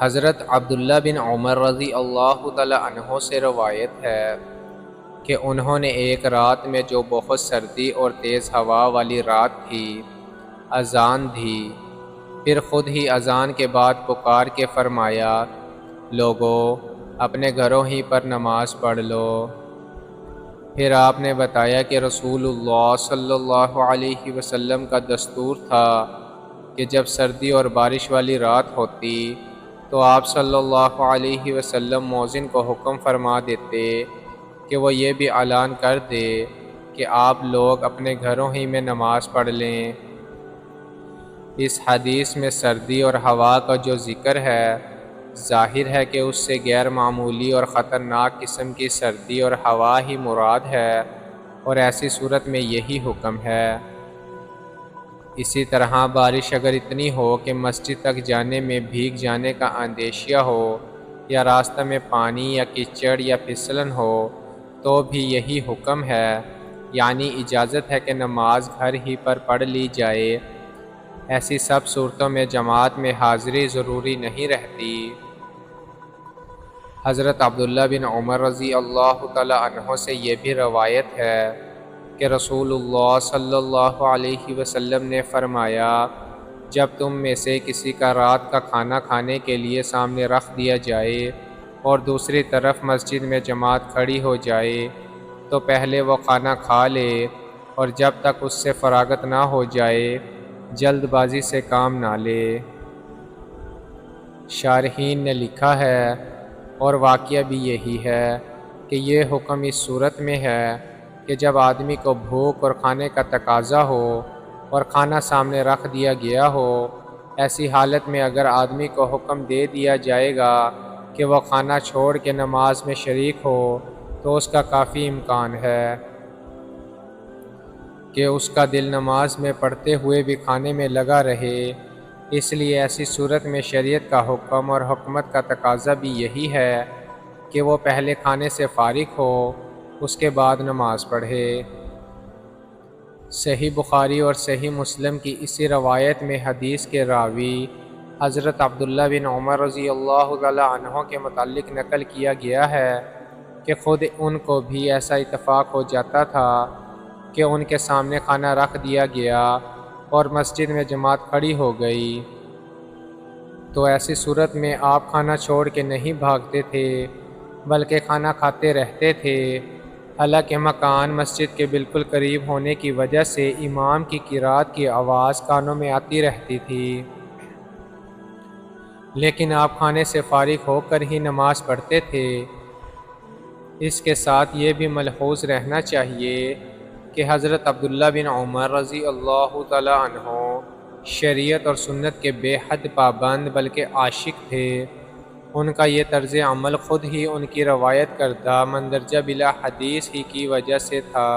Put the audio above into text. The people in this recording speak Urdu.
حضرت عبداللہ بن عمر رضی اللہ تعالی عنہ سے روایت ہے کہ انہوں نے ایک رات میں، جو بہت سردی اور تیز ہوا والی رات تھی، اذان دی، پھر خود ہی اذان کے بعد پکار کے فرمایا، لوگو اپنے گھروں ہی پر نماز پڑھ لو۔ پھر آپ نے بتایا کہ رسول اللہ صلی اللہ علیہ وسلم کا دستور تھا کہ جب سردی اور بارش والی رات ہوتی تو آپ صلی اللہ علیہ وسلم مؤذن کو حکم فرما دیتے کہ وہ یہ بھی اعلان کر دے کہ آپ لوگ اپنے گھروں ہی میں نماز پڑھ لیں۔ اس حدیث میں سردی اور ہوا کا جو ذکر ہے، ظاہر ہے کہ اس سے غیر معمولی اور خطرناک قسم کی سردی اور ہوا ہی مراد ہے، اور ایسی صورت میں یہی حکم ہے۔ اسی طرح بارش اگر اتنی ہو کہ مسجد تک جانے میں بھیگ جانے کا اندیشہ ہو، یا راستہ میں پانی یا کیچڑ یا پھسلن ہو، تو بھی یہی حکم ہے، یعنی اجازت ہے کہ نماز گھر ہی پر پڑھ لی جائے۔ ایسی سب صورتوں میں جماعت میں حاضری ضروری نہیں رہتی۔ حضرت عبداللہ بن عمر رضی اللہ تعالی عنہ سے یہ بھی روایت ہے کہ رسول اللہ صلی اللہ علیہ وسلم نے فرمایا، جب تم میں سے کسی کا رات کا کھانا کھانے کے لیے سامنے رکھ دیا جائے اور دوسری طرف مسجد میں جماعت کھڑی ہو جائے تو پہلے وہ کھانا کھا لے، اور جب تک اس سے فراغت نہ ہو جائے جلد بازی سے کام نہ لے۔ شارحین نے لکھا ہے، اور واقعہ بھی یہی ہے، کہ یہ حکم اس صورت میں ہے کہ جب آدمی کو بھوک اور کھانے کا تقاضا ہو اور کھانا سامنے رکھ دیا گیا ہو۔ ایسی حالت میں اگر آدمی کو حکم دے دیا جائے گا کہ وہ کھانا چھوڑ کے نماز میں شریک ہو تو اس کا کافی امکان ہے کہ اس کا دل نماز میں پڑھتے ہوئے بھی کھانے میں لگا رہے۔ اس لیے ایسی صورت میں شریعت کا حکم اور حکمت کا تقاضا بھی یہی ہے کہ وہ پہلے کھانے سے فارغ ہو، اس کے بعد نماز پڑھے۔ صحیح بخاری اور صحیح مسلم کی اسی روایت میں حدیث کے راوی حضرت عبداللہ بن عمر رضی اللہ تعالی عنہ کے متعلق نقل کیا گیا ہے کہ خود ان کو بھی ایسا اتفاق ہو جاتا تھا کہ ان کے سامنے کھانا رکھ دیا گیا اور مسجد میں جماعت کھڑی ہو گئی، تو ایسی صورت میں آپ کھانا چھوڑ کے نہیں بھاگتے تھے بلکہ کھانا کھاتے رہتے تھے۔ حالانکہ مکان مسجد کے بالکل قریب ہونے کی وجہ سے امام کی قرات کی آواز کانوں میں آتی رہتی تھی، لیکن آپ کھانے سے فارغ ہو کر ہی نماز پڑھتے تھے۔ اس کے ساتھ یہ بھی ملحوظ رہنا چاہیے کہ حضرت عبداللہ بن عمر رضی اللہ تعالی عنہ شریعت اور سنت کے بے حد پابند بلکہ عاشق تھے۔ ان کا یہ طرز عمل خود ہی ان کی روایت کردہ مندرجہ بلا حدیث ہی کی وجہ سے تھا۔